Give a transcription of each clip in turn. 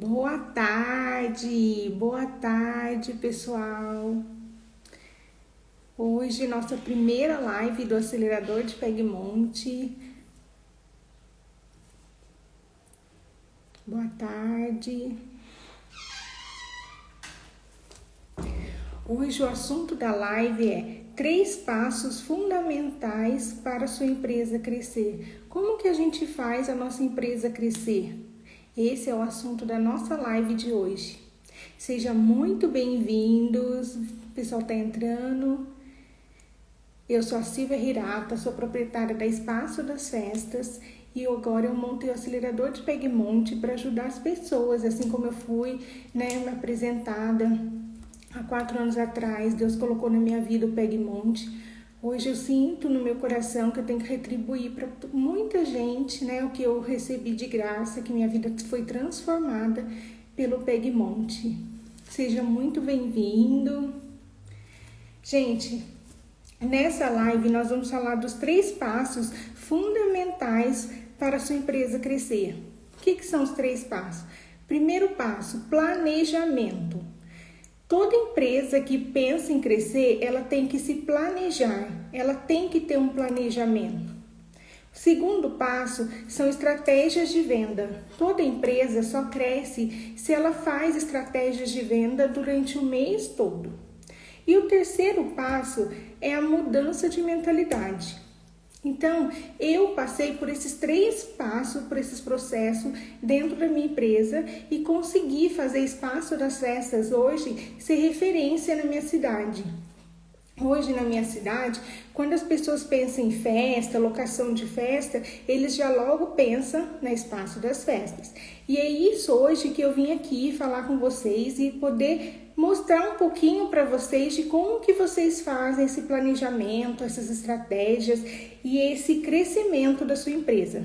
Boa tarde, pessoal. Hoje, nossa primeira live do acelerador de Pegmonte. Boa tarde. Hoje, o assunto da live é 3 passos fundamentais para a sua empresa crescer. Como que a gente faz a nossa empresa crescer? Esse é o assunto da nossa live de hoje. Sejam muito bem-vindos, o pessoal está entrando. Eu sou a Silvia Hirata, sou proprietária da Espaço das Festas e agora eu montei o acelerador de Pegmonte para ajudar as pessoas, assim como eu fui me apresentada há 4 anos atrás. Deus colocou na minha vida o Pegmonte. Hoje eu sinto no meu coração que eu tenho que retribuir para muita gente, o que eu recebi de graça, que minha vida foi transformada pelo Pegmonte. Seja muito bem-vindo. Gente, nessa live nós vamos falar dos 3 passos fundamentais para a sua empresa crescer. O que são os 3 passos? Primeiro passo, planejamento. Toda empresa que pensa em crescer, ela tem que se planejar, ela tem que ter um planejamento. O segundo passo são estratégias de venda. Toda empresa só cresce se ela faz estratégias de venda durante o mês todo. E o terceiro passo é a mudança de mentalidade. Então, eu passei por esses 3 passos, por esses processos dentro da minha empresa e consegui fazer Espaço das Festas hoje ser referência na minha cidade. Hoje na minha cidade, quando as pessoas pensam em festa, locação de festa, eles já logo pensam na Espaço das Festas. E é isso hoje que eu vim aqui falar com vocês e poder mostrar um pouquinho para vocês de como que vocês fazem esse planejamento, essas estratégias e esse crescimento da sua empresa.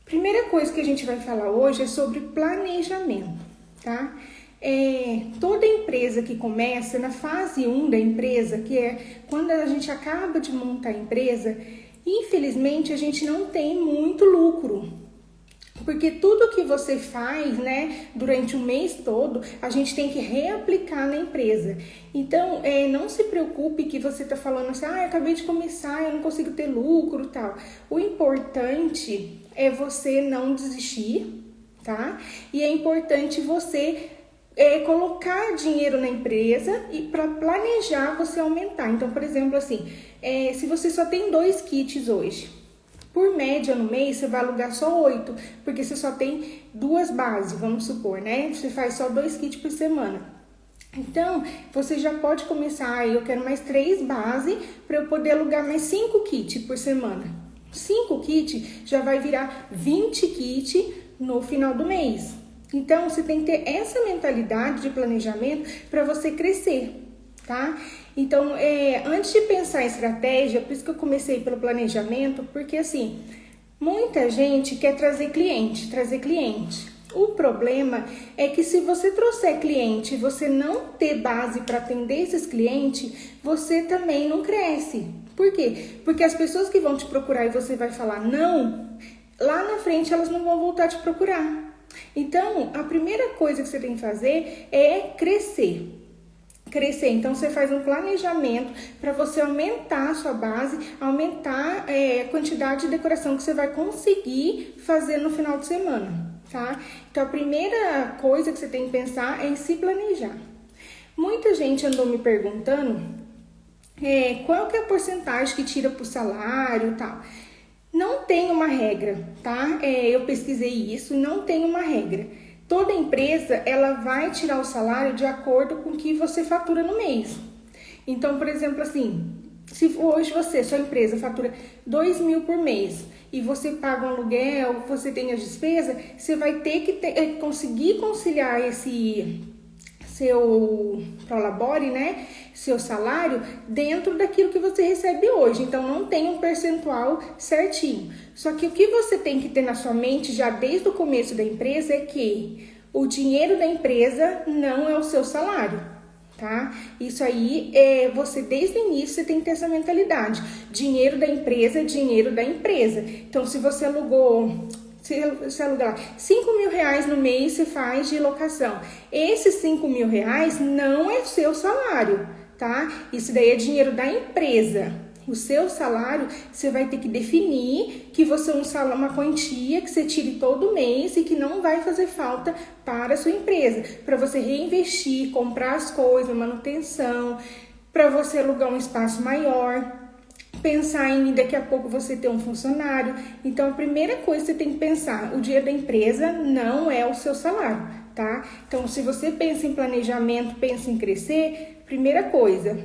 Primeira coisa que a gente vai falar hoje é sobre planejamento, tá? Toda empresa que começa na fase 1 da empresa, que é quando a gente acaba de montar a empresa, infelizmente a gente não tem muito lucro. Porque tudo que você faz, durante o mês todo, a gente tem que reaplicar na empresa. Então, não se preocupe que você está falando assim, eu acabei de começar, eu não consigo ter lucro e tal. O importante é você não desistir, tá? E é importante você colocar dinheiro na empresa e para planejar você aumentar. Então, por exemplo, assim, se você só tem 2 kits hoje, por média no mês você vai alugar só 8, porque você só tem 2 bases, vamos supor, Você faz só 2 kits por semana. Então, você já pode começar, eu quero mais 3 bases para eu poder alugar mais 5 kits por semana. 5 kits já vai virar 20 kits no final do mês. Então, você tem que ter essa mentalidade de planejamento para você crescer, tá? Então, antes de pensar em estratégia, por isso que eu comecei pelo planejamento, porque assim, muita gente quer trazer cliente. O problema é que se você trouxer cliente e você não ter base para atender esses clientes, você também não cresce. Por quê? Porque as pessoas que vão te procurar e você vai falar não, lá na frente elas não vão voltar a te procurar. Então, a primeira coisa que você tem que fazer é crescer. Então você faz um planejamento para você aumentar a sua base, aumentar a quantidade de decoração que você vai conseguir fazer no final de semana, tá? Então a primeira coisa que você tem que pensar é em se planejar. Muita gente andou me perguntando qual que é a porcentagem que tira pro salário e tal. Não tem uma regra, tá? Eu pesquisei isso e não tem uma regra. Toda empresa, ela vai tirar o salário de acordo com o que você fatura no mês. Então, por exemplo, assim, se hoje sua empresa fatura 2 mil por mês e você paga um aluguel, você tem as despesas, você vai ter que conseguir conciliar esse seu prolabore, seu salário dentro daquilo que você recebe hoje. Então, não tem um percentual certinho. Só que o que você tem que ter na sua mente já desde o começo da empresa é que o dinheiro da empresa não é o seu salário, tá? Isso aí, você desde o início você tem que ter essa mentalidade. Dinheiro da empresa é dinheiro da empresa. Então, se você alugou Você aluga lá, 5 mil reais no mês você faz de locação. Esses 5 mil reais não é seu salário, tá? Isso daí é dinheiro da empresa. O seu salário, você vai ter que definir que você uma quantia que você tire todo mês e que não vai fazer falta para a sua empresa. Para você reinvestir, comprar as coisas, manutenção, para você alugar um espaço maior, pensar em daqui a pouco você ter um funcionário. Então, a primeira coisa que você tem que pensar, o dinheiro da empresa não é o seu salário, tá? Então, se você pensa em planejamento, pensa em crescer, primeira coisa,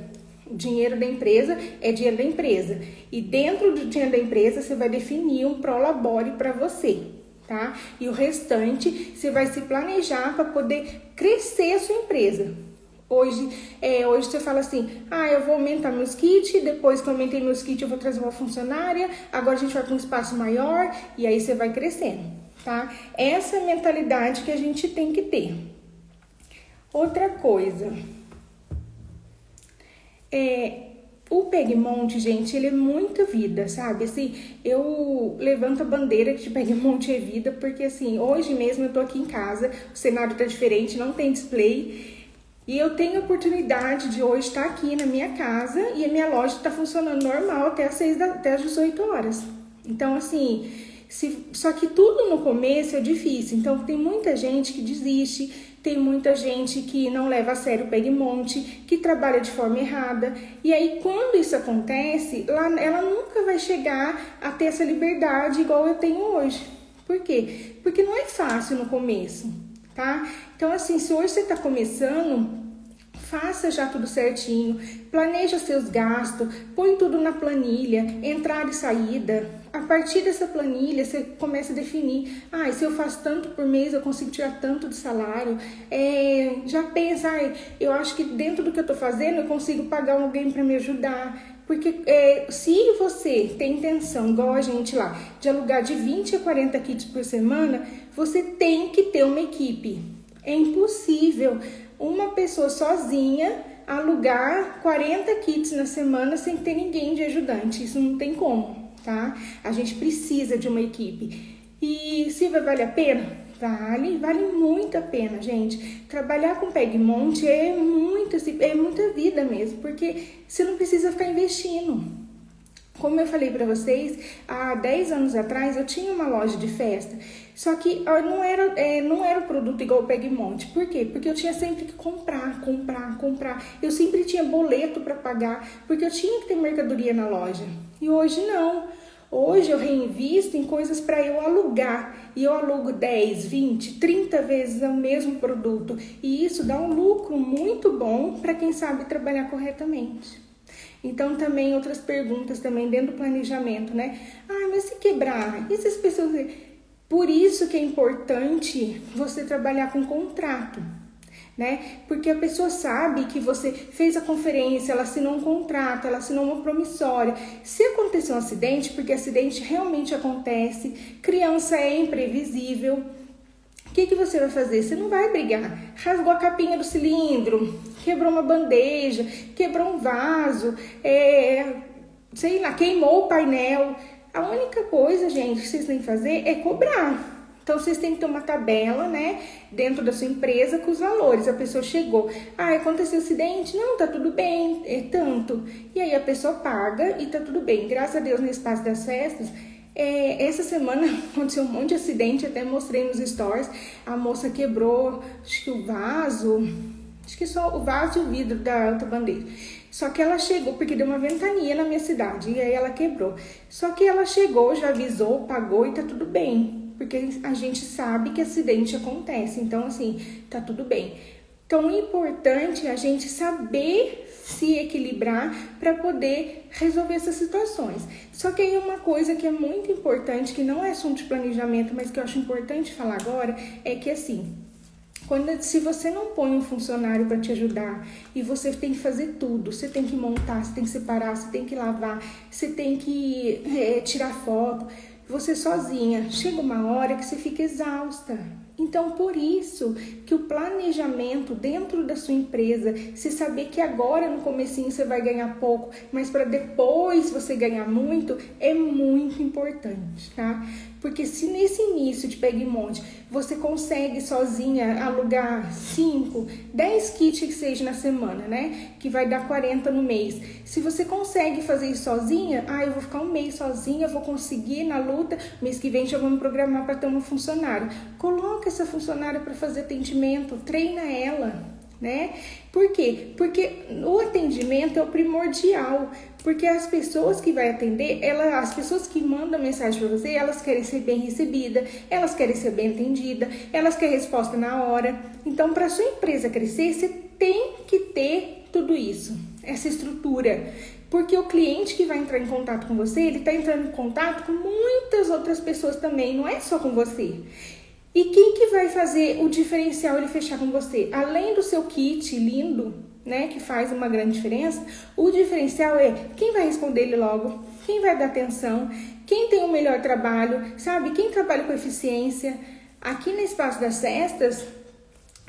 o dinheiro da empresa é dinheiro da empresa. E dentro do dinheiro da empresa, você vai definir um prolabore para você, tá? E o restante, você vai se planejar para poder crescer a sua empresa. Hoje você fala assim, eu vou aumentar meus kits, depois que eu aumentei meus kits eu vou trazer uma funcionária, agora a gente vai para um espaço maior e aí você vai crescendo, tá? Essa é a mentalidade que a gente tem que ter. Outra coisa, o Pegmont, gente, ele é muita vida, sabe? Assim, eu levanto a bandeira que de Pegmont é vida, porque assim, hoje mesmo eu tô aqui em casa, o cenário tá diferente, não tem display, e eu tenho a oportunidade de hoje estar aqui na minha casa e a minha loja está funcionando normal até às 18 horas. Então, assim, só que tudo no começo é difícil. Então, tem muita gente que desiste, tem muita gente que não leva a sério o Pegmont, que trabalha de forma errada. E aí, quando isso acontece, ela nunca vai chegar a ter essa liberdade igual eu tenho hoje. Por quê? Porque não é fácil no começo, tá? Então, assim, se hoje você está começando, faça já tudo certinho, planeja seus gastos, põe tudo na planilha, entrada e saída. A partir dessa planilha, você começa a definir, se eu faço tanto por mês, eu consigo tirar tanto de salário. Já pensa, eu acho que dentro do que eu estou fazendo, eu consigo pagar alguém para me ajudar. Porque se você tem intenção, igual a gente lá, de alugar de 20 a 40 kits por semana, você tem que ter uma equipe. É impossível uma pessoa sozinha alugar 40 kits na semana sem ter ninguém de ajudante. Isso não tem como, tá? A gente precisa de uma equipe. E se vale a pena? Vale muito a pena, gente. Trabalhar com Pegmont é muita vida mesmo, porque você não precisa ficar investindo. Como eu falei para vocês, há 10 anos atrás eu tinha uma loja de festa, só que não era o produto igual o Pegmont. Por quê? Porque eu tinha sempre que comprar. Eu sempre tinha boleto para pagar, porque eu tinha que ter mercadoria na loja. E hoje não. Hoje eu reinvisto em coisas para eu alugar. E eu alugo 10, 20, 30 vezes o mesmo produto. E isso dá um lucro muito bom para quem sabe trabalhar corretamente. Então, também outras perguntas também dentro do planejamento, né? Mas se quebrar? E se as pessoas... Por isso que é importante você trabalhar com contrato, né? Porque a pessoa sabe que você fez a conferência, ela assinou um contrato, ela assinou uma promissória. Se acontecer um acidente, porque acidente realmente acontece, criança é imprevisível, o que você vai fazer? Você não vai brigar. Rasgou a capinha do cilindro, quebrou uma bandeja, quebrou um vaso, queimou o painel. A única coisa, gente, que vocês têm que fazer é cobrar. Então, vocês têm que ter uma tabela, né, dentro da sua empresa com os valores. A pessoa chegou, aconteceu um acidente? Não, tá tudo bem, é tanto. E aí a pessoa paga e tá tudo bem. Graças a Deus, no espaço das festas, essa semana aconteceu um monte de acidente, até mostrei nos stories. A moça quebrou, acho que o vaso, só o vaso e o vidro da outra bandeja. Só que ela chegou, porque deu uma ventania na minha cidade, e aí ela quebrou. Só que ela chegou, já avisou, pagou e tá tudo bem. Porque a gente sabe que acidente acontece, então assim, tá tudo bem. Então, o importante é a gente saber se equilibrar para poder resolver essas situações. Só que aí uma coisa que é muito importante, que não é assunto de planejamento, mas que eu acho importante falar agora, é que assim, se você não põe um funcionário para te ajudar e você tem que fazer tudo, você tem que montar, você tem que separar, você tem que lavar, você tem que tirar foto, você sozinha, chega uma hora que você fica exausta. Então, por isso que o planejamento dentro da sua empresa, se saber que agora no comecinho você vai ganhar pouco, mas para depois você ganhar muito, é muito importante, tá? Porque se nesse início de Pega e Monte você consegue sozinha alugar 5, 10 kits que seja na semana, né? Que vai dar 40 no mês. Se você consegue fazer isso sozinha, eu vou ficar um mês sozinha, vou conseguir na luta, mês que vem já vou me programar para ter uma funcionária. Coloca essa funcionária para fazer atendimento, treina ela, né? Por quê? Porque o atendimento é o primordial, porque as pessoas que vai atender, as pessoas que mandam mensagem para você, elas querem ser bem recebidas, elas querem ser bem atendidas, elas querem resposta na hora. Então, para a sua empresa crescer, você tem que ter tudo isso, essa estrutura. Porque o cliente que vai entrar em contato com você, ele está entrando em contato com muitas outras pessoas também, não é só com você. E quem que vai fazer o diferencial ele fechar com você? Além do seu kit lindo, né, que faz uma grande diferença, o diferencial é quem vai responder ele logo, quem vai dar atenção, quem tem o melhor trabalho, sabe? Quem trabalha com eficiência. Aqui no Espaço das Cestas,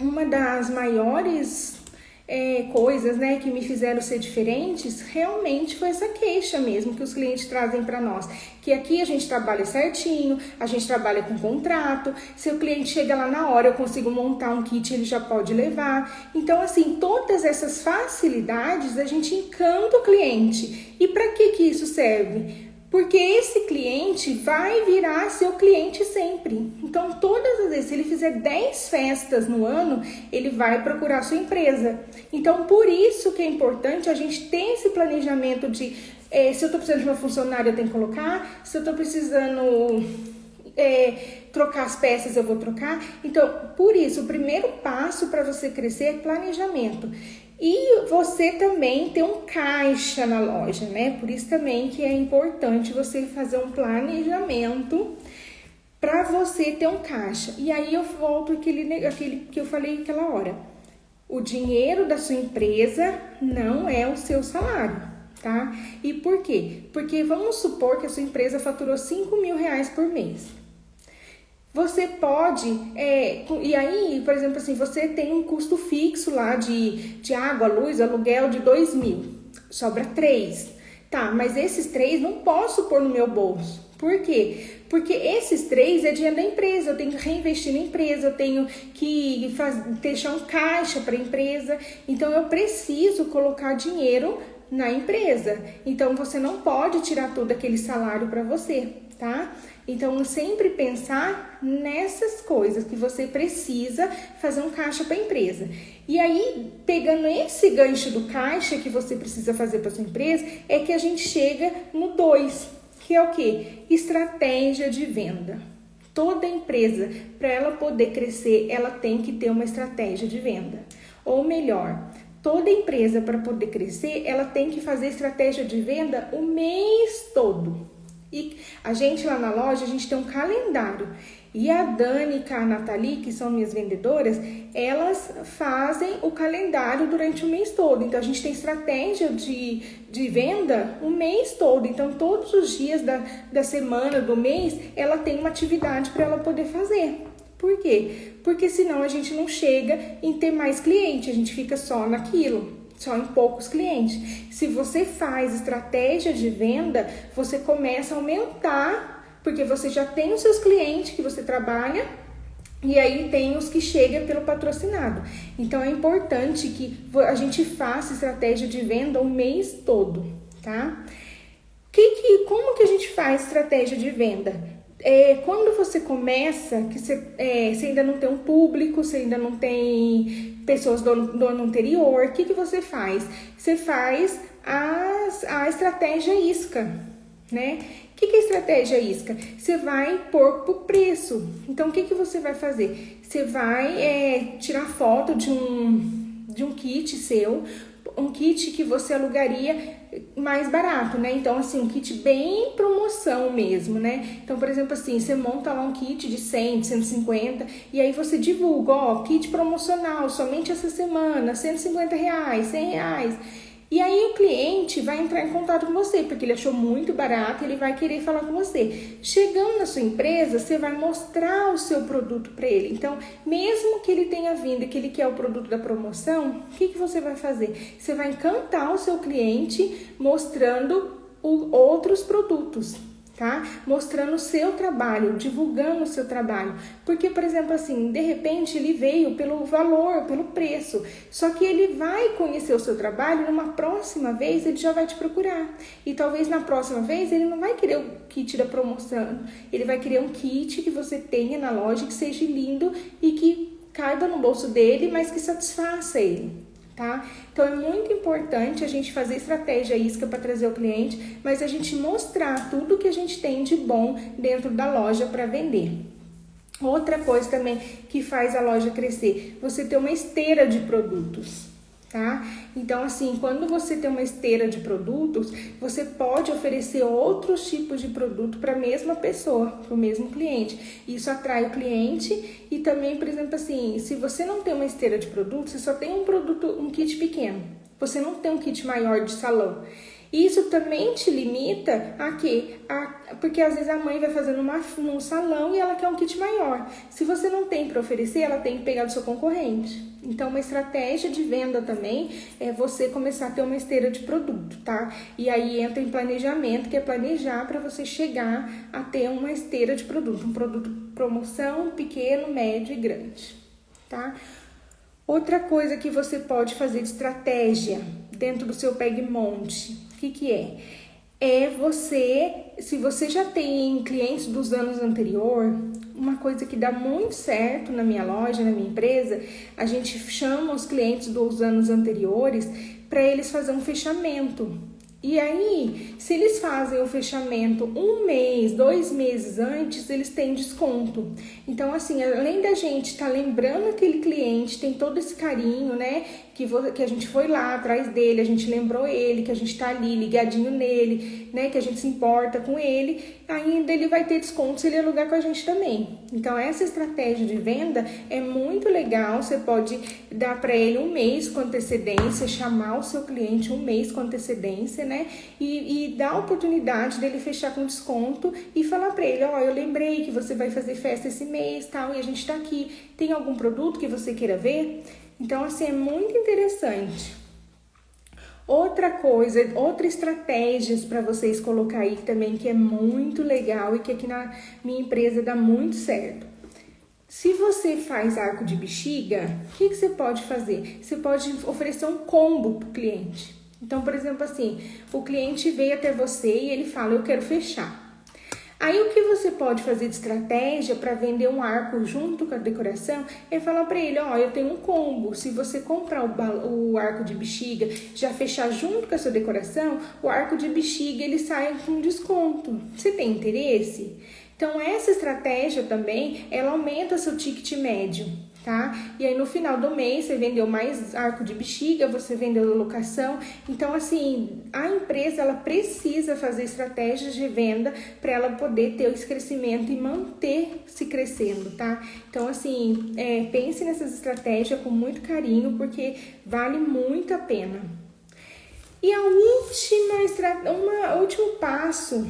uma das maiores coisas, né, que me fizeram ser diferentes, realmente foi essa queixa mesmo que os clientes trazem para nós, que aqui a gente trabalha certinho, a gente trabalha com contrato, se o cliente chega lá na hora, eu consigo montar um kit, ele já pode levar. Então, assim, todas essas facilidades a gente encanta o cliente. E para que isso serve? Porque esse cliente vai virar seu cliente sempre. Então, todas as vezes, se ele fizer 10 festas no ano, ele vai procurar a sua empresa. Então, por isso que é importante a gente ter esse planejamento de se eu estou precisando de uma funcionária, eu tenho que colocar. Se eu estou precisando trocar as peças, eu vou trocar. Então, por isso, o primeiro passo para você crescer é planejamento. E você também tem um caixa na loja, né? Por isso também que é importante você fazer um planejamento para você ter um caixa. E aí eu volto aquele que eu falei aquela hora. O dinheiro da sua empresa não é o seu salário, tá? E por quê? Porque vamos supor que a sua empresa faturou R$5.000 por mês. Você pode, e aí, por exemplo, assim, você tem um custo fixo lá de água, luz, aluguel de 2.000, sobra 3, tá? Mas esses 3 não posso pôr no meu bolso. Por quê? Porque esses 3 é dinheiro da empresa, eu tenho que reinvestir na empresa, eu tenho que deixar um caixa para a empresa, então eu preciso colocar dinheiro na empresa. Então você não pode tirar todo aquele salário para você, tá? Então, sempre pensar nessas coisas que você precisa fazer um caixa para a empresa. E aí, pegando esse gancho do caixa que você precisa fazer para sua empresa, é que a gente chega no 2, que é o quê? Estratégia de venda. Toda empresa, para ela poder crescer, ela tem que ter uma estratégia de venda. Ou melhor, toda empresa, para poder crescer, ela tem que fazer estratégia de venda o mês todo. E a gente lá na loja, a gente tem um calendário. E a Dani e a Nathalie, que são minhas vendedoras, elas fazem o calendário durante o mês todo. Então, a gente tem estratégia de venda o mês todo. Então, todos os dias da semana, do mês, ela tem uma atividade para ela poder fazer. Por quê? Porque senão a gente não chega em ter mais cliente, a gente fica só naquilo. Só em poucos clientes. Se você faz estratégia de venda, você começa a aumentar, porque você já tem os seus clientes que você trabalha, e aí tem os que chegam pelo patrocinado. Então, é importante que a gente faça estratégia de venda o mês todo, tá? Como que a gente faz estratégia de venda? Quando você começa, que você ainda não tem um público, você ainda não tem pessoas do ano anterior, o que você faz? Você faz a estratégia isca, né? O que é estratégia isca? Você vai pôr pro preço. Então, o que você vai fazer? Você vai tirar foto de um kit seu, um kit que você alugaria mais barato, né? Então, assim, um kit bem promoção mesmo, né? Então, por exemplo, assim, você monta lá um kit de 100, de 150 e aí você divulga, kit promocional, somente essa semana, R$150, R$100. E aí o cliente vai entrar em contato com você, porque ele achou muito barato, ele vai querer falar com você. Chegando na sua empresa, você vai mostrar o seu produto para ele. Então, mesmo que ele tenha vindo e que ele quer o produto da promoção, o que você vai fazer? Você vai encantar o seu cliente mostrando outros produtos. Tá? Mostrando o seu trabalho, divulgando o seu trabalho. Porque, por exemplo, assim, de repente ele veio pelo valor, pelo preço. Só que ele vai conhecer o seu trabalho, numa próxima vez ele já vai te procurar. E talvez na próxima vez ele não vai querer o kit da promoção. Ele vai querer um kit que você tenha na loja, que seja lindo e que caiba no bolso dele, mas que satisfaça ele. Tá? Então é muito importante a gente fazer estratégia isca para trazer o cliente, mas a gente mostrar tudo que a gente tem de bom dentro da loja para vender. Outra coisa também que faz a loja crescer, você ter uma esteira de produtos, tá? Então assim, quando você tem uma esteira de produtos, você pode oferecer outros tipos de produto para a mesma pessoa, para o mesmo cliente. Isso atrai o cliente e também, por exemplo, assim, se você não tem uma esteira de produtos, você só tem um produto, um kit pequeno. Você não tem um kit maior de salão. Isso também te limita a quê? Porque às vezes a mãe vai fazendo num salão e ela quer um kit maior. Se você não tem para oferecer, ela tem que pegar do seu concorrente. Então, uma estratégia de venda também é você começar a ter uma esteira de produto, tá? E aí entra em planejamento, que é planejar para você chegar a ter uma esteira de produto. Um produto promoção, pequeno, médio e grande, tá? Outra coisa que você pode fazer de estratégia dentro do seu Pegmonte, o que é? É você, se você já tem clientes dos anos anteriores, uma coisa que dá muito certo na minha loja, na minha empresa, a gente chama os clientes dos anos anteriores para eles fazerem um fechamento. E aí, se eles fazem o fechamento 1 mês, 2 meses antes, eles têm desconto. Então, assim, além da gente estar lembrando aquele cliente, tem todo esse carinho, né? Que a gente foi lá atrás dele, a gente lembrou ele, que a gente tá ali ligadinho nele, né? Que a gente se importa com ele, ainda ele vai ter desconto se ele alugar com a gente também. Então, essa estratégia de venda é muito legal. Você pode dar para ele 1 mês com antecedência, chamar o seu cliente 1 mês com antecedência, né? E dar a oportunidade dele fechar com desconto e falar para ele, ó, eu lembrei que você vai fazer festa esse mês, tal, e a gente tá aqui. Tem algum produto que você queira ver? Então, assim, é muito interessante. Outra coisa, outras estratégias para vocês colocar aí também, que é muito legal e que aqui na minha empresa dá muito certo. Se você faz arco de bexiga, o que você pode fazer? Você pode oferecer um combo para o cliente. Então, por exemplo, assim, o cliente veio até você e ele fala, eu quero fechar. Aí o que você pode fazer de estratégia para vender um arco junto com a decoração é falar para ele, ó, eu tenho um combo, se você comprar o arco de bexiga, já fechar junto com a sua decoração, o arco de bexiga ele sai com desconto. Você tem interesse? Então essa estratégia também, ela aumenta seu ticket médio, tá? E aí no final do mês você vendeu mais arco de bexiga, você vendeu locação. Então assim, a empresa ela precisa fazer estratégias de venda para ela poder ter esse crescimento e manter se crescendo, tá? Então assim, pense nessas estratégias com muito carinho, porque vale muito a pena. E a último passo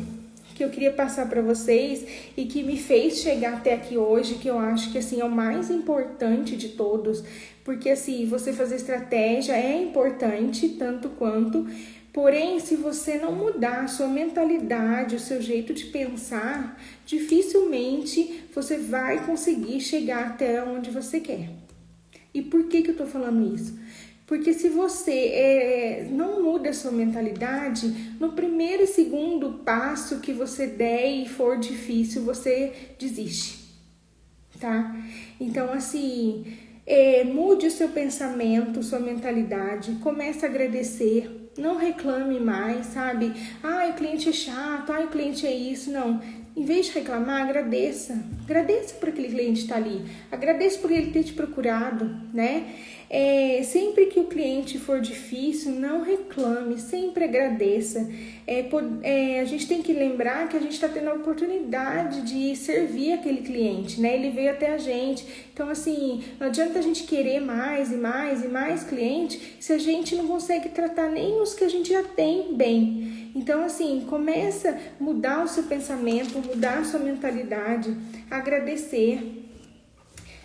que eu queria passar para vocês e que me fez chegar até aqui hoje, que eu acho que assim é o mais importante de todos, porque assim, você fazer estratégia é importante tanto quanto, porém, se você não mudar a sua mentalidade, o seu jeito de pensar, dificilmente você vai conseguir chegar até onde você quer. E por que eu tô falando isso? Porque se você não muda a sua mentalidade, no primeiro e segundo passo que você der e for difícil, você desiste, tá? Então, assim, mude o seu pensamento, sua mentalidade, comece a agradecer, não reclame mais, sabe? Ah, o cliente é chato, o cliente é isso, não. Em vez de reclamar, agradeça. Agradeça por aquele cliente estar ali. Agradeça por ele ter te procurado, né? Sempre que o cliente for difícil, não reclame, sempre agradeça. A gente tem que lembrar que a gente está tendo a oportunidade de servir aquele cliente, né? Ele veio até a gente. Então, assim, não adianta a gente querer mais e mais e mais cliente se a gente não consegue tratar nem os que a gente já tem bem. Então, assim, começa a mudar o seu pensamento, mudar a sua mentalidade, agradecer.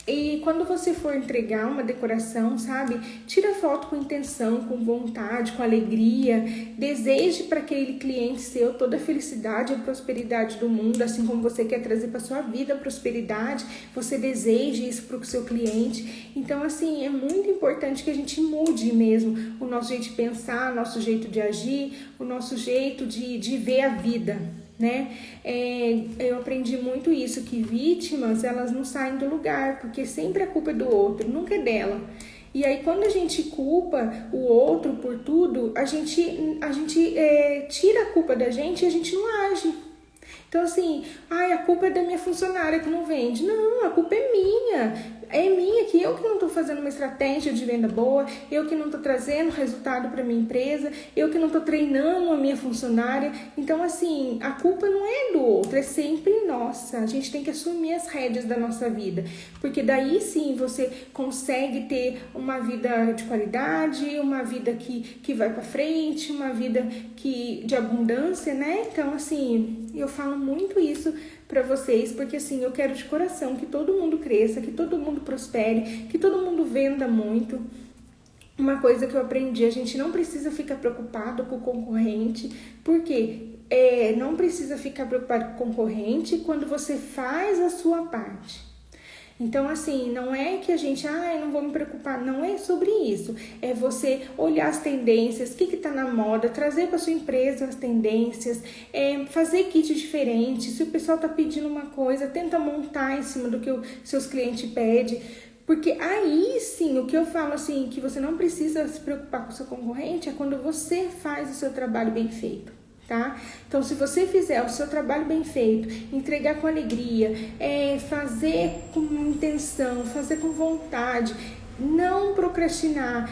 E quando você for entregar uma decoração, sabe? Tira foto com intenção, com vontade, com alegria. Deseje para aquele cliente seu toda a felicidade e a prosperidade do mundo, assim como você quer trazer para sua vida a prosperidade, você deseje isso para o seu cliente. Então, assim, é muito importante que a gente mude mesmo o nosso jeito de pensar, o nosso jeito de agir, o nosso jeito de ver a vida, né? Eu aprendi muito isso, que vítimas, elas não saem do lugar, porque sempre a culpa é do outro, nunca é dela. E aí, quando a gente culpa o outro por tudo, a gente tira a culpa da gente e a gente não age. Então, assim, a culpa é da minha funcionária que não vende. Não, a culpa é minha. É minha, que eu que não estou fazendo uma estratégia de venda boa, eu que não estou trazendo resultado para minha empresa, eu que não estou treinando a minha funcionária. Então, assim, a culpa não é do outro, é sempre nossa. A gente tem que assumir as rédeas da nossa vida, porque daí sim você consegue ter uma vida de qualidade, uma vida que vai para frente, uma vida de abundância, né? Então, assim, eu falo muito isso para vocês, porque assim, eu quero de coração que todo mundo cresça, que todo mundo prospere, que todo mundo venda muito. Uma coisa que eu aprendi, a gente não precisa ficar preocupado com o concorrente, porque não precisa ficar preocupado com o concorrente quando você faz a sua parte. Então, assim, não é que a gente, não vou me preocupar, não é sobre isso. É você olhar as tendências, o que está na moda, trazer para sua empresa as tendências, fazer kit diferente. Se o pessoal está pedindo uma coisa, tenta montar em cima do que os seus clientes pedem. Porque aí sim, o que eu falo assim, que você não precisa se preocupar com o seu concorrente, é quando você faz o seu trabalho bem feito. Tá? Então, se você fizer o seu trabalho bem feito, entregar com alegria, fazer com intenção, fazer com vontade, não procrastinar.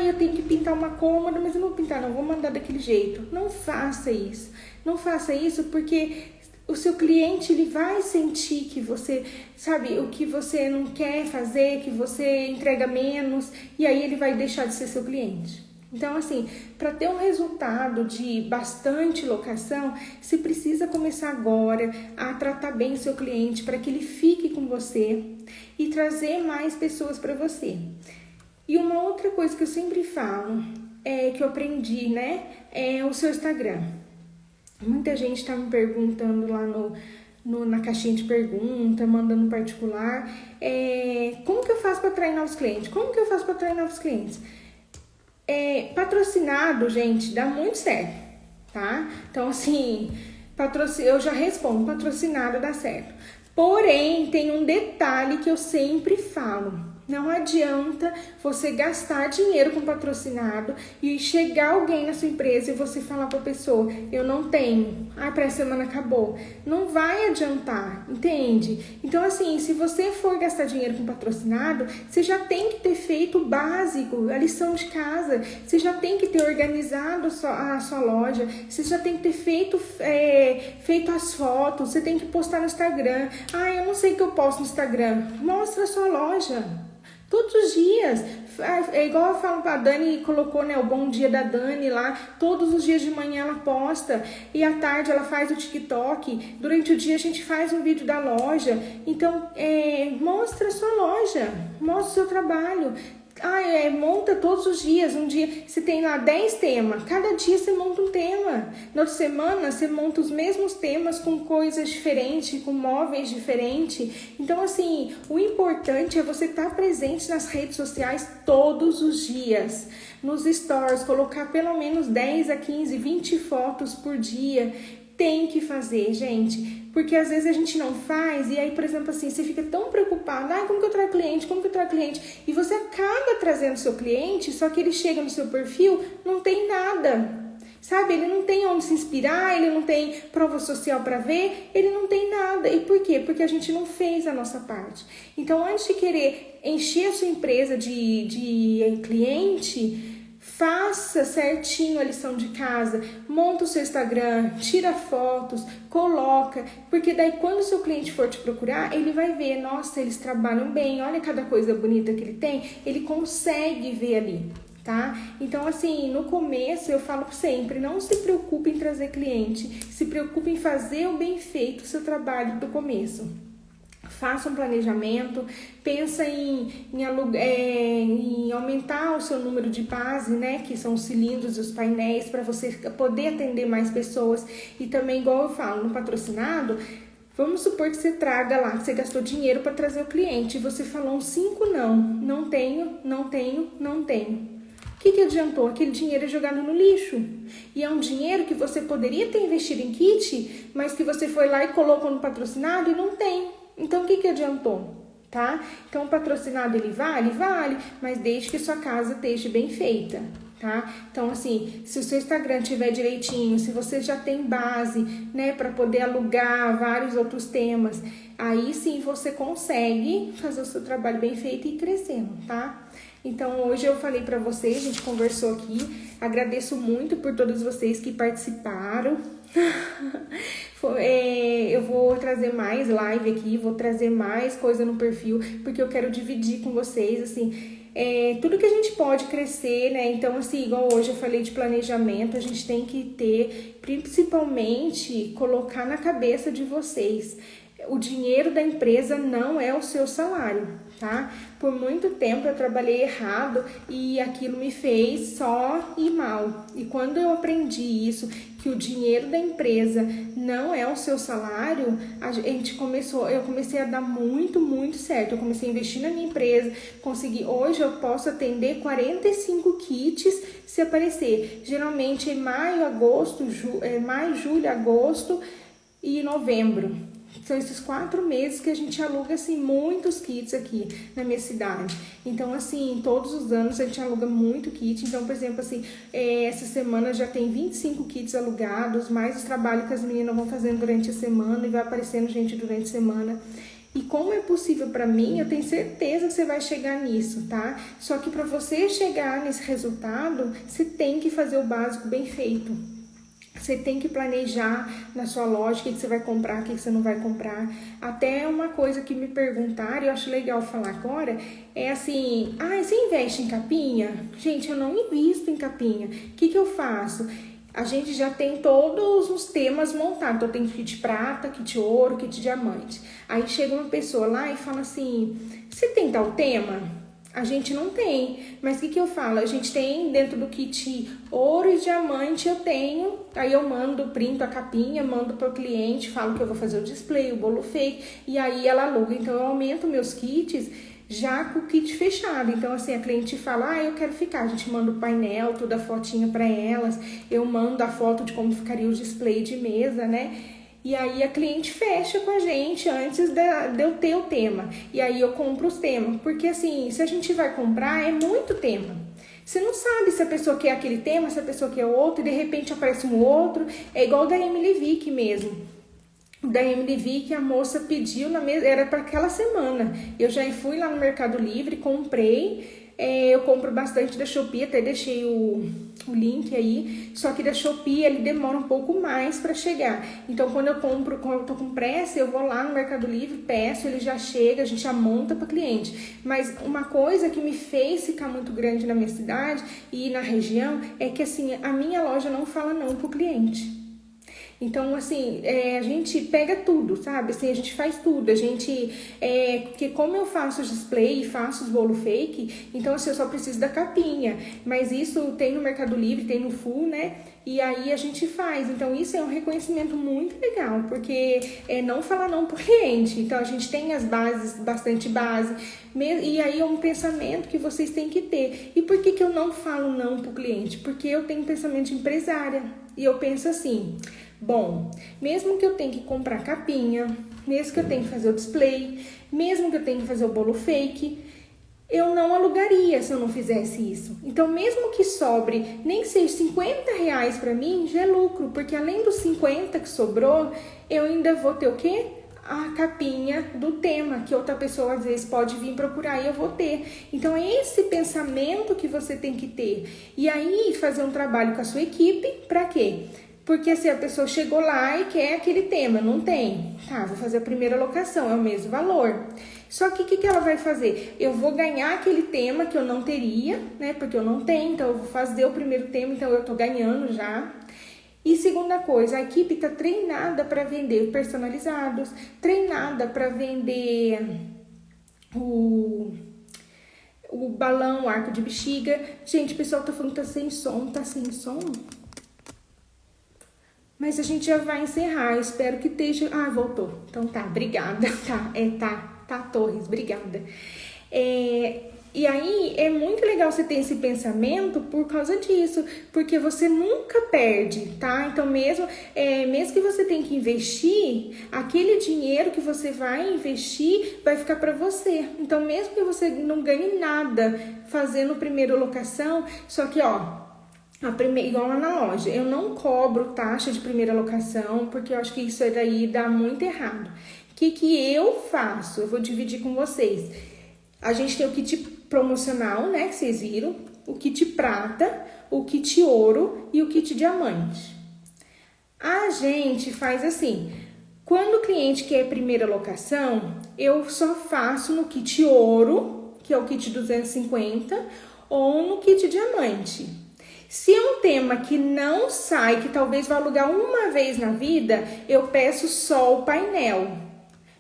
Eu tenho que pintar uma cômoda, mas eu não vou pintar, não, vou mandar daquele jeito. Não faça isso. Não faça isso porque o seu cliente, ele vai sentir que você, sabe, o que você não quer fazer, que você entrega menos, e aí ele vai deixar de ser seu cliente. Então, assim, para ter um resultado de bastante locação, você precisa começar agora a tratar bem o seu cliente para que ele fique com você e trazer mais pessoas para você. E uma outra coisa que eu sempre falo, que eu aprendi, né, é o seu Instagram. Muita gente está me perguntando lá na caixinha de pergunta, mandando particular, como que eu faço para atrair novos clientes? Como que eu faço para atrair novos clientes? Patrocinado, gente, dá muito certo, tá? Então, assim, eu já respondo, patrocinado dá certo. Porém, tem um detalhe que eu sempre falo. Não adianta você gastar dinheiro com patrocinado e chegar alguém na sua empresa e você falar para a pessoa, eu não tenho, para a semana acabou. Não vai adiantar, entende? Então, assim, se você for gastar dinheiro com patrocinado, você já tem que ter feito o básico, a lição de casa. Você já tem que ter organizado a sua loja, você já tem que ter feito as fotos, você tem que postar no Instagram. Eu não sei o que eu posto no Instagram. Mostra a sua loja. Todos os dias, é igual eu falo pra Dani, colocou, né, o bom dia da Dani lá, todos os dias de manhã ela posta, e à tarde ela faz o TikTok, durante o dia a gente faz um vídeo da loja. Então, mostra a sua loja, mostra o seu trabalho. Monta todos os dias, um dia você tem lá 10 temas, cada dia você monta um tema, na outra semana você monta os mesmos temas com coisas diferentes, com móveis diferentes. Então, assim, o importante é você estar presente nas redes sociais todos os dias, nos stories, colocar pelo menos 10 a 15, 20 fotos por dia. Tem que fazer, gente, porque às vezes a gente não faz, e aí, por exemplo, assim, você fica tão preocupado, como que eu trago cliente, e você acaba trazendo seu cliente, só que ele chega no seu perfil, não tem nada. Sabe, ele não tem onde se inspirar, ele não tem prova social para ver, ele não tem nada. E por quê? Porque a gente não fez a nossa parte. Então, antes de querer encher a sua empresa de cliente, faça certinho a lição de casa, monta o seu Instagram, tira fotos, coloca, porque daí quando o seu cliente for te procurar, ele vai ver, nossa, eles trabalham bem, olha cada coisa bonita que ele tem, ele consegue ver ali. Tá? Então, assim, no começo eu falo sempre, não se preocupe em trazer cliente, se preocupe em fazer o bem feito, o seu trabalho do começo. Faça um planejamento, pensa em aumentar o seu número de base, né, que são os cilindros e os painéis, para você poder atender mais pessoas. E também, igual eu falo, no patrocinado, vamos supor que você traga lá, que você gastou dinheiro para trazer o cliente, e você falou uns 5 não tenho. O que adiantou? Aquele dinheiro é jogado no lixo. E é um dinheiro que você poderia ter investido em kit, mas que você foi lá e colocou no patrocinado e não tem. Então, o que adiantou? Tá? Então, o patrocinado, ele vale? Vale, mas desde que sua casa esteja bem feita. Tá? Então, assim, se o seu Instagram tiver direitinho, se você já tem base, né, para poder alugar vários outros temas, aí sim você consegue fazer o seu trabalho bem feito e ir crescendo, tá? Então, hoje eu falei para vocês, a gente conversou aqui, agradeço muito por todos vocês que participaram. Eu vou trazer mais live aqui, vou trazer mais coisa no perfil, porque eu quero dividir com vocês, assim, tudo que a gente pode crescer, né? Então, assim, igual hoje eu falei de planejamento, a gente tem que ter, principalmente, colocar na cabeça de vocês, o dinheiro da empresa não é o seu salário, tá? Por muito tempo eu trabalhei errado e aquilo me fez só ir mal. E quando eu aprendi isso, que o dinheiro da empresa não é o seu salário, eu comecei a dar muito certo. Eu comecei a investir na minha empresa, hoje eu posso atender 45 kits se aparecer. Geralmente em maio, julho, agosto e novembro. São esses 4 meses que a gente aluga, assim, muitos kits aqui na minha cidade. Então, assim, todos os anos a gente aluga muito kit. Então, por exemplo, assim, essa semana já tem 25 kits alugados, mais os trabalhos que as meninas vão fazendo durante a semana e vai aparecendo gente durante a semana. E como é possível para mim, eu tenho certeza que você vai chegar nisso, tá? Só que para você chegar nesse resultado, você tem que fazer o básico bem feito. Você tem que planejar na sua loja o que você vai comprar, o que você não vai comprar. Até uma coisa que me perguntaram, eu acho legal falar agora, é assim, você investe em capinha? Gente, eu não invisto em capinha. O que eu faço? A gente já tem todos os temas montados. Então, tem kit prata, kit ouro, kit diamante. Aí chega uma pessoa lá e fala assim, você tem tal tema? A gente não tem, mas o que eu falo? A gente tem dentro do kit ouro e diamante, eu tenho, aí eu printo a capinha, mando para o cliente, falo que eu vou fazer o display, o bolo fake, e aí ela aluga. Então eu aumento meus kits já com o kit fechado. Então assim, a cliente fala, eu quero ficar, a gente manda o painel, toda a fotinha para elas, eu mando a foto de como ficaria o display de mesa, né? E aí a cliente fecha com a gente antes de eu ter o tema. E aí eu compro os temas. Porque assim, se a gente vai comprar, é muito tema. Você não sabe se a pessoa quer aquele tema, se a pessoa quer outro, e de repente aparece um outro. É igual da Emily Vick mesmo. Da Emily Vick, a moça pediu, era para aquela semana. Eu já fui lá no Mercado Livre, comprei. Eu compro bastante da Shopee, até deixei o link aí, só que da Shopee ele demora um pouco mais para chegar. Então quando eu tô com pressa, eu vou lá no Mercado Livre, peço, ele já chega, a gente já monta para cliente. Mas uma coisa que me fez ficar muito grande na minha cidade e na região é que assim, a minha loja não fala não pro cliente. Então, assim, a gente pega tudo, sabe? Assim, a gente faz tudo. Porque como eu faço os display e faço os bolo fake, então, assim, eu só preciso da capinha. Mas isso tem no Mercado Livre, tem no Full, né? E aí a gente faz. Então, isso é um reconhecimento muito legal, porque não falar não pro cliente. Então, a gente tem as bases, bastante base. E aí é um pensamento que vocês têm que ter. E por que eu não falo não pro cliente? Porque eu tenho um pensamento de empresária. E eu penso assim... Bom, mesmo que eu tenha que comprar capinha, mesmo que eu tenha que fazer o display, mesmo que eu tenha que fazer o bolo fake, eu não alugaria se eu não fizesse isso. Então, mesmo que sobre nem que seja R$50 para mim, já é lucro, porque além dos 50 que sobrou, eu ainda vou ter o quê? A capinha do tema, que outra pessoa às vezes pode vir procurar e eu vou ter. Então, é esse pensamento que você tem que ter. E aí, fazer um trabalho com a sua equipe, para quê? Porque se a pessoa chegou lá e quer aquele tema, não tem. Tá, vou fazer a primeira locação, é o mesmo valor. Só que o que ela vai fazer? Eu vou ganhar aquele tema que eu não teria, né? Porque eu não tenho, então eu vou fazer o primeiro tema, então eu tô ganhando já. E segunda coisa, a equipe tá treinada para vender personalizados, treinada para vender o balão, o arco de bexiga. Gente, o pessoal tá falando que tá sem som? Mas a gente já vai encerrar, eu espero que esteja... Ah, voltou. Então tá, obrigada. Tá, Torres, obrigada. E aí, é muito legal você ter esse pensamento por causa disso, porque você nunca perde, tá? Então, mesmo que você tenha que investir, aquele dinheiro que você vai investir vai ficar para você. Então, mesmo que você não ganhe nada fazendo primeira locação, só que, igual lá na loja, eu não cobro taxa de primeira locação, porque eu acho que isso daí dá muito errado. O que eu faço? Eu vou dividir com vocês. A gente tem o kit promocional, né, que vocês viram, o kit prata, o kit ouro e o kit diamante. A gente faz assim, quando o cliente quer primeira locação, eu só faço no kit ouro, que é o kit 250, ou no kit diamante. Se é um tema que não sai, que talvez vá alugar uma vez na vida, eu peço só o painel.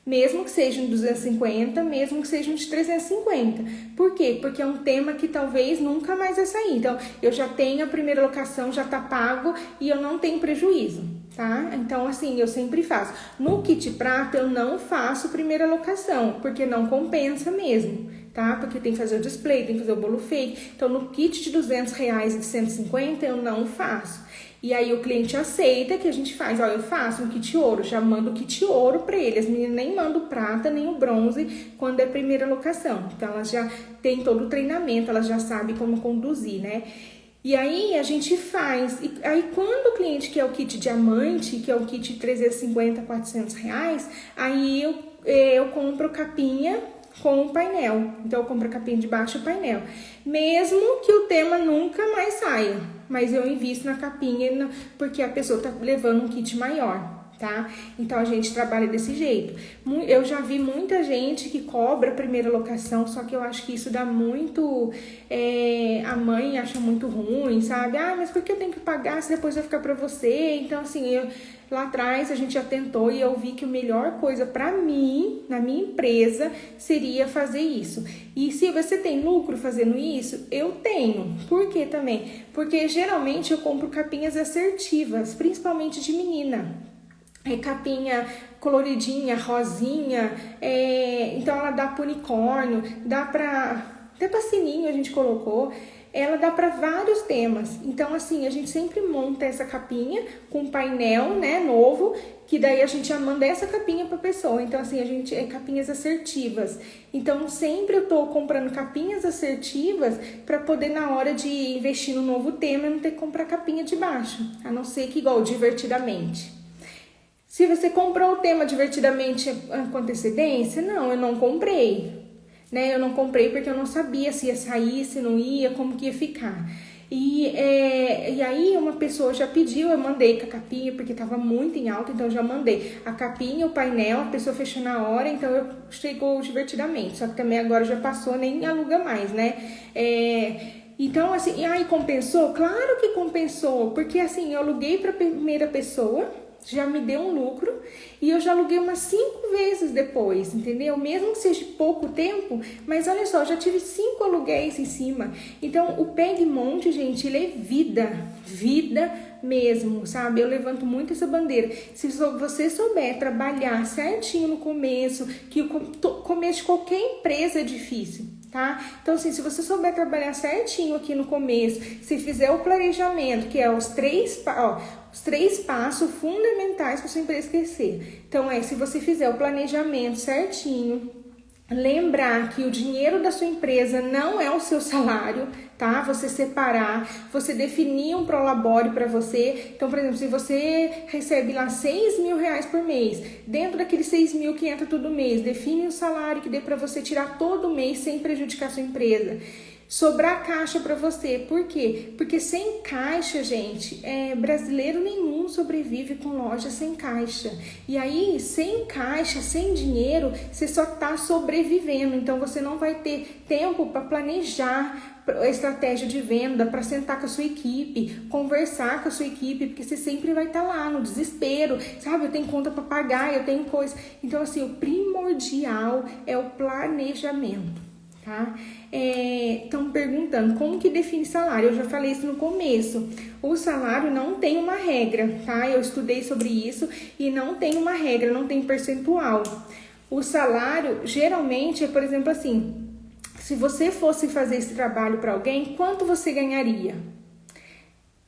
Mesmo que seja um 250, mesmo que seja um de 350. Por quê? Porque é um tema que talvez nunca mais vai sair. Então, eu já tenho a primeira locação, já tá pago e eu não tenho prejuízo, tá? Então, assim, eu sempre faço. No kit prata, eu não faço primeira locação, porque não compensa mesmo, tá? Porque tem que fazer o display, tem que fazer o bolo fake. Então, no kit de R$200 e de 150, eu não faço. E aí o cliente aceita que a gente faz, eu faço um kit ouro, já mando o kit ouro para ele. As meninas nem mandam o prata, nem o bronze quando é primeira locação. Então elas já têm todo o treinamento, elas já sabem como conduzir, né? E aí a gente faz, e aí quando o cliente quer o kit diamante, que é o kit de 350, R$400, aí eu compro capinha com o painel. Então eu compro a capinha de baixo e o painel. Mesmo que o tema nunca mais saia, mas eu invisto na capinha porque a pessoa tá levando um kit maior, tá? Então a gente trabalha desse jeito. Eu já vi muita gente que cobra a primeira locação, só que eu acho que isso dá muito... a mãe acha muito ruim, sabe? Ah, mas por que eu tenho que pagar se depois vai ficar pra você? Então, assim, lá atrás a gente já tentou e eu vi que a melhor coisa pra mim, na minha empresa, seria fazer isso. E se você tem lucro fazendo isso, eu tenho. Por quê também? Porque geralmente eu compro capinhas assertivas, principalmente de menina. Capinha coloridinha, rosinha, então ela dá para unicórnio, dá para até para sininho a gente colocou, ela dá para vários temas. Então assim, a gente sempre monta essa capinha com painel, né, novo, que daí a gente já manda essa capinha para pessoa. Então assim, a gente capinhas assertivas. Então sempre eu tô comprando capinhas assertivas para poder na hora de investir no novo tema eu não ter que comprar capinha de baixo, a não ser que igual divertidamente. Se você comprou o tema divertidamente com antecedência, não, eu não comprei, né? Eu não comprei porque eu não sabia se ia sair, se não ia, como que ia ficar. E aí uma pessoa já pediu, eu mandei com a capinha, porque estava muito em alta, então eu já mandei a capinha, o painel, a pessoa fechou na hora, então eu chegou divertidamente. Só que também agora já passou, nem aluga mais, né? Então, assim, aí compensou? Claro que compensou, porque assim, eu aluguei para a primeira pessoa, já me deu um lucro e eu já aluguei umas 5 vezes depois, entendeu? Mesmo que seja pouco tempo, mas olha só, já tive 5 aluguéis em cima. Então, o Peg Monte, gente, ele é vida mesmo, sabe? Eu levanto muito essa bandeira. Se você souber trabalhar certinho no começo, que o começo de qualquer empresa é difícil, tá? Então, assim, se você souber trabalhar certinho aqui no começo, se fizer o planejamento, que é os 3 passos fundamentais para sua empresa crescer. Então, se você fizer o planejamento certinho, lembrar que o dinheiro da sua empresa não é o seu salário, tá? Você separar, você definir um prolabore para você. Então, por exemplo, se você recebe lá 6 mil reais por mês, dentro daqueles 6 mil que entra todo mês, define um salário que dê para você tirar todo mês sem prejudicar a sua empresa. Sobrar caixa para você. Por quê? Porque sem caixa, gente, brasileiro nenhum sobrevive com loja sem caixa. E aí, sem caixa, sem dinheiro, você só tá sobrevivendo. Então, você não vai ter tempo para planejar a estratégia de venda, para sentar com a sua equipe, conversar com a sua equipe, porque você sempre vai estar lá no desespero, sabe? Eu tenho conta para pagar, eu tenho coisa. Então, assim, o primordial é o planejamento. Tá? Estão perguntando como que define salário. Eu já falei isso no começo. O salário não tem uma regra, tá? Eu estudei sobre isso e não tem uma regra, não tem percentual. O salário geralmente é, por exemplo, assim, se você fosse fazer esse trabalho para alguém, quanto você ganharia?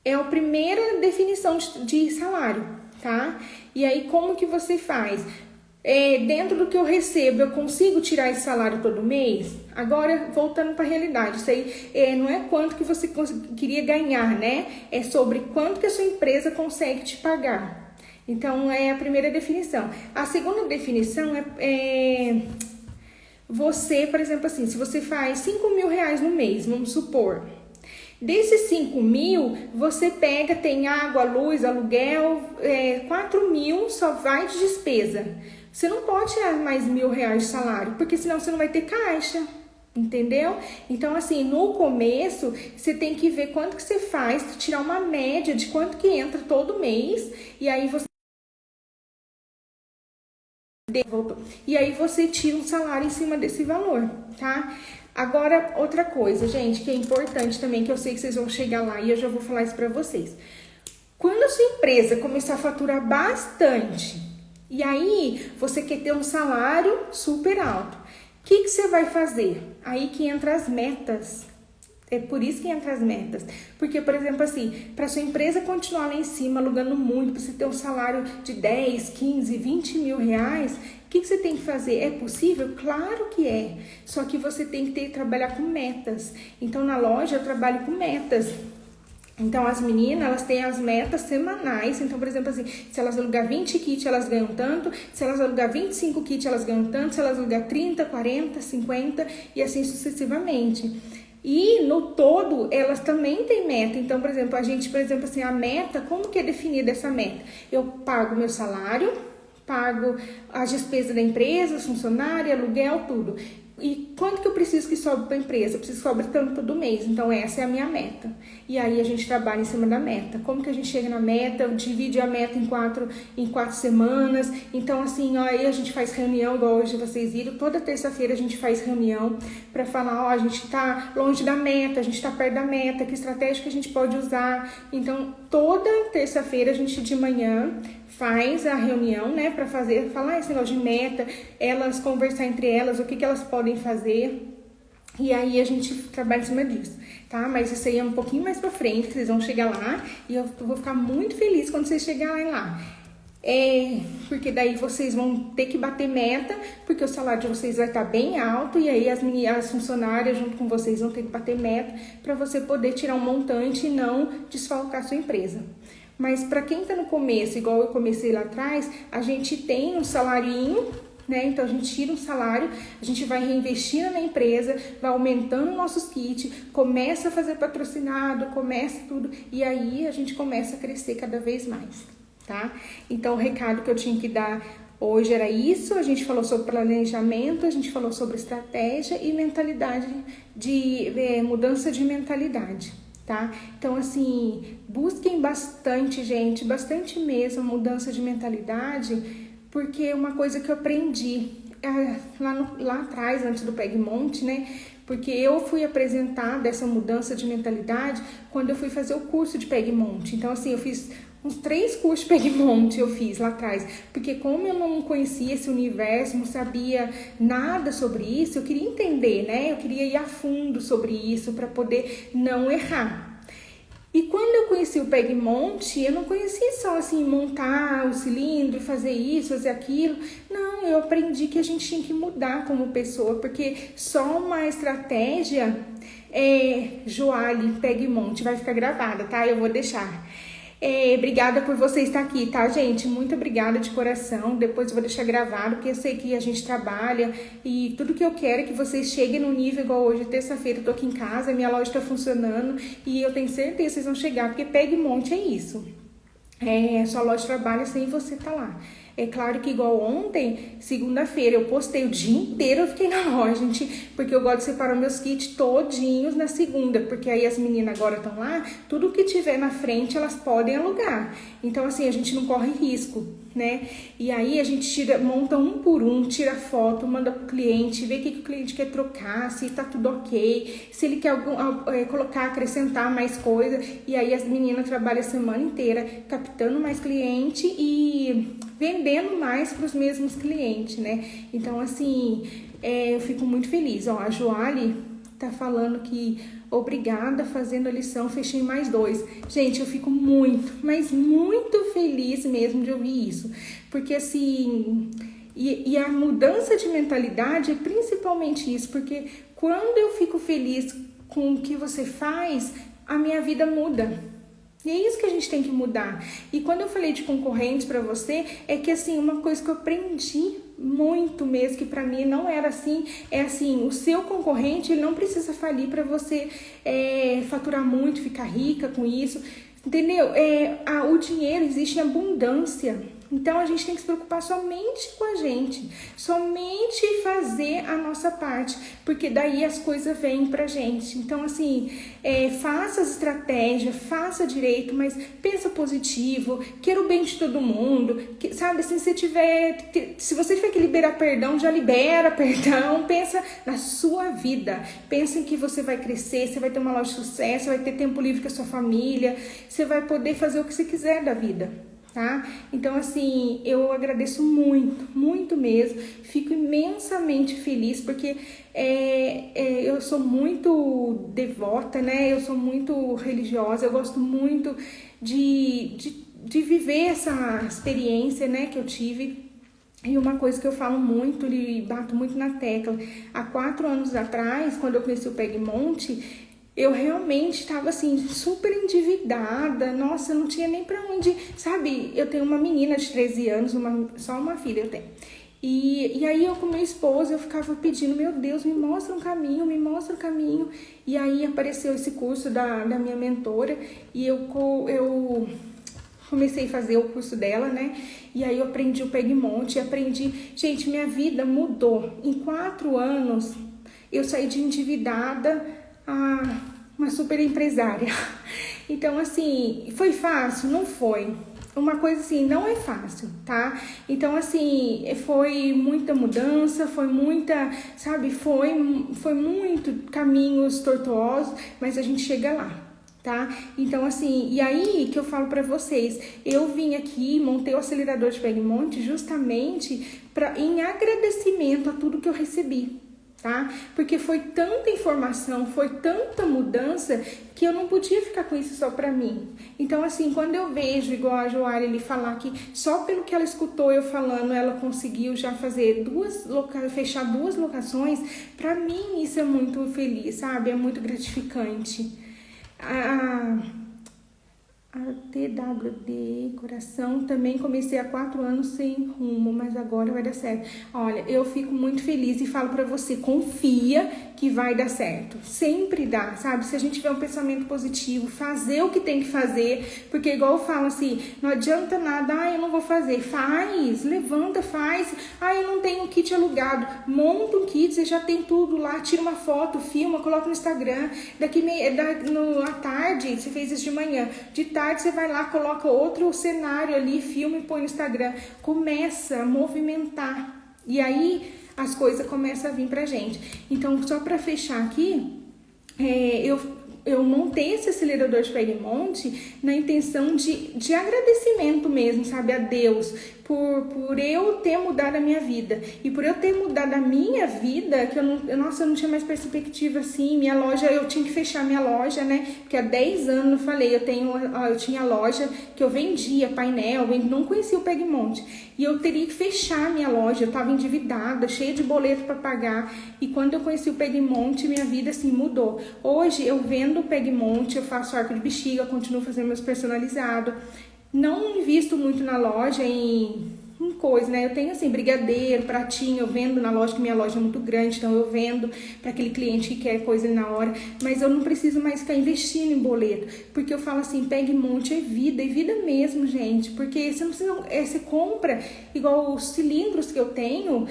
É a primeira definição de salário, tá? E aí como que você faz? Dentro do que eu recebo, eu consigo tirar esse salário todo mês? Agora, voltando para a realidade, isso aí não é quanto que você queria ganhar, né? É sobre quanto que a sua empresa consegue te pagar. Então, é a primeira definição. A segunda definição é você, por exemplo, assim, se você faz 5 mil reais no mês, vamos supor. Desses 5 mil, você pega, tem água, luz, aluguel, 4 mil só vai de despesa. Você não pode tirar mais R$1.000 de salário, porque senão você não vai ter caixa, entendeu? Então, assim, no começo, você tem que ver quanto que você faz, tirar uma média de quanto que entra todo mês, e aí você tira um salário em cima desse valor, tá? Agora, outra coisa, gente, que é importante também, que eu sei que vocês vão chegar lá e eu já vou falar isso pra vocês. Quando a sua empresa começar a faturar bastante, e aí você quer ter um salário super alto, o que você vai fazer? Aí que entra as metas. É por isso que entra as metas. Porque, por exemplo, assim, para sua empresa continuar lá em cima, alugando muito, para você ter um salário de 10, 15, 20 mil reais, o que você tem que fazer? É possível? Claro que é. Só que você tem que trabalhar com metas. Então, na loja, eu trabalho com metas. Então, as meninas, elas têm as metas semanais. Então, por exemplo, assim, se elas alugar 20 kits, elas ganham tanto. Se elas alugar 25 kits, elas ganham tanto. Se elas alugar 30, 40, 50 e assim sucessivamente. E no todo, elas também têm meta. Então, por exemplo, assim, a meta, como que é definida essa meta? Eu pago meu salário, pago as despesas da empresa, funcionário, aluguel, tudo. E quanto que eu preciso que sobre para a empresa? Eu preciso que sobre tanto todo mês. Então, essa é a minha meta. E aí, a gente trabalha em cima da meta. Como que a gente chega na meta? Divide a meta em quatro semanas. Então, assim, ó, aí a gente faz reunião, igual hoje vocês viram. Toda terça-feira a gente faz reunião para falar, ó, a gente tá longe da meta, a gente tá perto da meta, que estratégia que a gente pode usar. Então, toda terça-feira a gente de manhã faz a reunião, né, para falar esse negócio de meta, elas conversar entre elas, o que elas podem fazer, e aí a gente trabalha em cima disso, tá? Mas isso aí é um pouquinho mais pra frente, que vocês vão chegar lá, e eu vou ficar muito feliz quando vocês chegarem lá. Porque daí vocês vão ter que bater meta, porque o salário de vocês vai estar bem alto, e aí as funcionárias junto com vocês vão ter que bater meta, para você poder tirar um montante e não desfalcar a sua empresa. Mas para quem tá no começo, igual eu comecei lá atrás, a gente tem um salarinho, né? Então a gente tira um salário, a gente vai reinvestindo na empresa, vai aumentando nossos kits, começa a fazer patrocinado, começa tudo, e aí a gente começa a crescer cada vez mais, tá? Então o recado que eu tinha que dar hoje era isso. A gente falou sobre planejamento, a gente falou sobre estratégia e mentalidade, mudança de mentalidade. Tá? Então, assim, busquem bastante, gente, bastante mesmo, mudança de mentalidade, porque uma coisa que eu aprendi lá atrás, antes do Pegmont, né? Porque eu fui apresentada essa mudança de mentalidade quando eu fui fazer o curso de Pegmont. Então, assim, eu fiz uns 3 cursos de Pegmont, eu fiz lá atrás, porque como eu não conhecia esse universo, não sabia nada sobre isso, eu queria entender, né? Eu queria ir a fundo sobre isso para poder não errar. E quando eu conheci o Pegmont, eu não conheci só assim montar o cilindro, fazer isso, fazer aquilo. Não, eu aprendi que a gente tinha que mudar como pessoa, porque só uma estratégia Joali Pegmont vai ficar gravada, tá? Eu vou deixar. Obrigada por você estar aqui, tá, gente? Muito obrigada de coração. Depois eu vou deixar gravado, porque eu sei que a gente trabalha e tudo que eu quero é que vocês cheguem no nível igual hoje, terça-feira, eu tô aqui em casa, minha loja tá funcionando e eu tenho certeza que vocês vão chegar, porque Pegmont é isso. Sua loja trabalha sem você tá lá. É claro que igual ontem, segunda-feira, eu postei o dia inteiro, eu fiquei na loja, gente, porque eu gosto de separar meus kits todinhos na segunda, porque aí as meninas agora estão lá, tudo que tiver na frente elas podem alugar. Então assim, a gente não corre risco, né? E aí a gente monta um por um, tira foto, manda pro cliente, vê o que o cliente quer trocar, se tá tudo ok, se ele quer colocar, acrescentar mais coisa. E aí as meninas trabalham a semana inteira captando mais cliente e vendendo mais para os mesmos clientes, né? Então, assim, eu fico muito feliz. Ó, a Joali tá falando que obrigada, fazendo a lição, fechei mais 2. Gente, eu fico muito, mas muito feliz mesmo de ouvir isso. Porque, assim, e a mudança de mentalidade é principalmente isso, porque quando eu fico feliz com o que você faz, a minha vida muda. E é isso que a gente tem que mudar. E quando eu falei de concorrentes para você, é que assim, uma coisa que eu aprendi muito mesmo, que para mim não era assim, é assim, o seu concorrente, ele não precisa falir para você faturar muito, ficar rica com isso, entendeu? O dinheiro existe em abundância. Então, a gente tem que se preocupar somente com a gente, somente fazer a nossa parte, porque daí as coisas vêm pra gente. Então, assim, faça as estratégias, faça direito, mas pensa positivo, queira o bem de todo mundo, sabe? Assim, se você tiver que liberar perdão, já libera perdão, pensa na sua vida, pensa em que você vai crescer, você vai ter uma loja de sucesso, você vai ter tempo livre com a sua família, você vai poder fazer o que você quiser da vida. Tá? Então, assim, eu agradeço muito, muito mesmo, fico imensamente feliz, porque eu sou muito devota, né? Eu sou muito religiosa, eu gosto muito de viver essa experiência, né, que eu tive. E uma coisa que eu falo muito e bato muito na tecla, há 4 anos atrás, quando eu conheci o Pegmont, eu realmente estava assim, super endividada, nossa, eu não tinha nem pra onde, sabe? Eu tenho uma menina de 13 anos, só uma filha eu tenho. E aí eu com meu esposo, eu ficava pedindo, meu Deus, me mostra um caminho, me mostra um caminho. E aí apareceu esse curso da minha mentora e eu comecei a fazer o curso dela, né? E aí eu aprendi o Pegmont, gente, minha vida mudou. Em 4 anos, eu saí de endividada a uma super empresária. Então, assim, foi fácil? Não foi. Uma coisa assim, não é fácil, tá? Então, assim, foi muita mudança, foi muita, sabe, foi muito caminhos tortuosos, mas a gente chega lá, tá? Então, assim, e aí que eu falo pra vocês, eu vim aqui, montei o acelerador de Pegmont justamente em agradecimento a tudo que eu recebi. Tá? Porque foi tanta informação, foi tanta mudança que eu não podia ficar com isso só pra mim. Então, assim, quando eu vejo, igual a Joali ele falar que só pelo que ela escutou eu falando, ela conseguiu já fazer fechar 2 locações, pra mim isso é muito feliz, sabe? É muito gratificante. A TWD Coração, também comecei há 4 anos sem rumo, mas agora vai dar certo. Olha, eu fico muito feliz e falo pra você, confia que vai dar certo. Sempre dá, sabe? Se a gente tiver um pensamento positivo, fazer o que tem que fazer, porque igual eu falo assim, não adianta nada, eu não vou fazer. Faz, levanta, faz. Eu não tenho kit alugado. Monta um kit, você já tem tudo lá, tira uma foto, filma, coloca no Instagram. À tarde, você fez isso de manhã, de tarde você vai lá, coloca outro cenário ali, filma e põe no Instagram. Começa a movimentar. E aí as coisas começam a vir pra gente. Então, só pra fechar aqui, eu eu montei esse acelerador de Pegmonte na intenção de agradecimento mesmo, sabe, a Deus, por eu ter mudado a minha vida. E por eu ter mudado a minha vida, que eu não tinha mais perspectiva assim, minha loja, eu tinha que fechar minha loja, né? Porque há 10 anos, eu falei, eu tinha loja que eu vendia painel, não conhecia o Pegmonte. E eu teria que fechar minha loja, eu estava endividada, cheia de boleto para pagar. E quando eu conheci o Pegmonte, minha vida assim mudou. Hoje eu vendo o Pegmonte, eu faço arco de bexiga, continuo fazendo meus personalizados. Não invisto muito na loja em coisa, né? Eu tenho assim, brigadeiro, pratinho, eu vendo na loja, que minha loja é muito grande, então eu vendo para aquele cliente que quer coisa na hora, mas eu não preciso mais ficar investindo em boleto, porque eu falo assim, Pegmonte é vida mesmo, gente, porque você não precisa, você compra, igual os cilindros que eu tenho,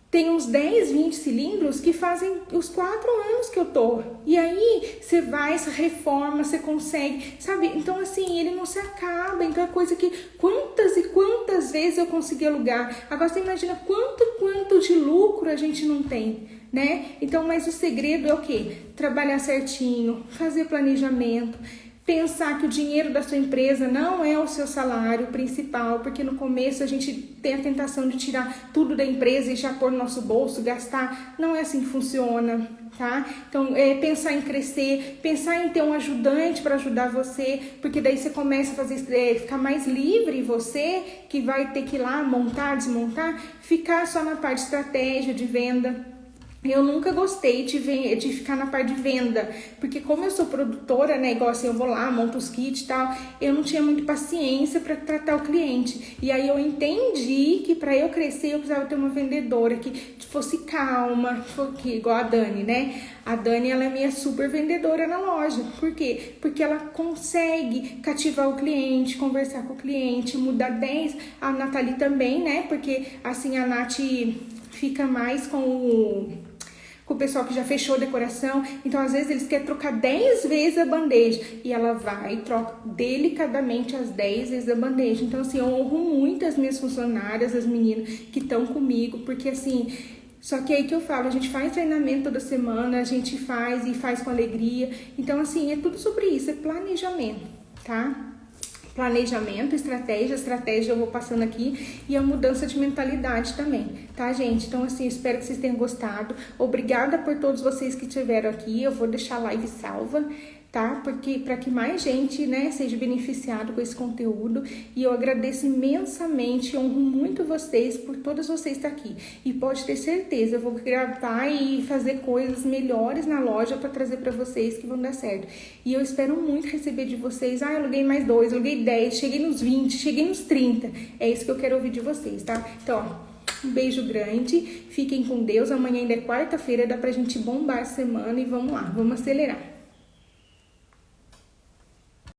tem uns 10, 20 cilindros que fazem os 4 anos que eu tô. E aí, você vai, você reforma, você consegue, sabe? Então, assim, ele não se acaba. Então, é coisa que quantas e quantas vezes eu consegui alugar. Agora, você imagina quanto de lucro a gente não tem, né? Então, mas o segredo é o quê? Trabalhar certinho, fazer planejamento, pensar que o dinheiro da sua empresa não é o seu salário principal, porque no começo a gente tem a tentação de tirar tudo da empresa e já pôr no nosso bolso, gastar. Não é assim que funciona, tá? Então, pensar em crescer, pensar em ter um ajudante para ajudar você, porque daí você começa a fazer, ficar mais livre, você que vai ter que ir lá montar, desmontar, ficar só na parte de estratégia, de venda. Eu nunca gostei de ficar na parte de venda, porque como eu sou produtora, né, igual assim, eu vou lá, monto os kits e tal, eu não tinha muita paciência para tratar o cliente. E aí eu entendi que para eu crescer eu precisava ter uma vendedora que fosse calma, igual a Dani, né? A Dani, ela é minha super vendedora na loja. Por quê? Porque ela consegue cativar o cliente, conversar com o cliente, mudar 10. A Nathalie também, né? Porque assim, a Nath fica mais com o pessoal que já fechou a decoração, então às vezes eles querem trocar 10 vezes a bandeja, e ela vai e troca delicadamente as 10 vezes a bandeja. Então assim, eu honro muito as minhas funcionárias, as meninas que estão comigo, porque assim, só que é aí que eu falo, a gente faz treinamento toda semana, a gente faz com alegria, então assim, é tudo sobre isso, é planejamento, tá? Planejamento, estratégia eu vou passando aqui, e a mudança de mentalidade também, tá, gente? Então, assim, espero que vocês tenham gostado. Obrigada por todos vocês que estiveram aqui. Eu vou deixar a live salva, tá? Porque para que mais gente, né, seja beneficiado com esse conteúdo. E eu agradeço imensamente, honro muito vocês por todas vocês estar aqui. E pode ter certeza, eu vou gravar e fazer coisas melhores na loja para trazer para vocês que vão dar certo. E eu espero muito receber de vocês. Eu aluguei mais 2, aluguei 10, cheguei nos 20, cheguei nos 30. É isso que eu quero ouvir de vocês, tá? Então, ó, um beijo grande, fiquem com Deus. Amanhã ainda é quarta-feira, dá pra gente bombar a semana e vamos lá, vamos acelerar.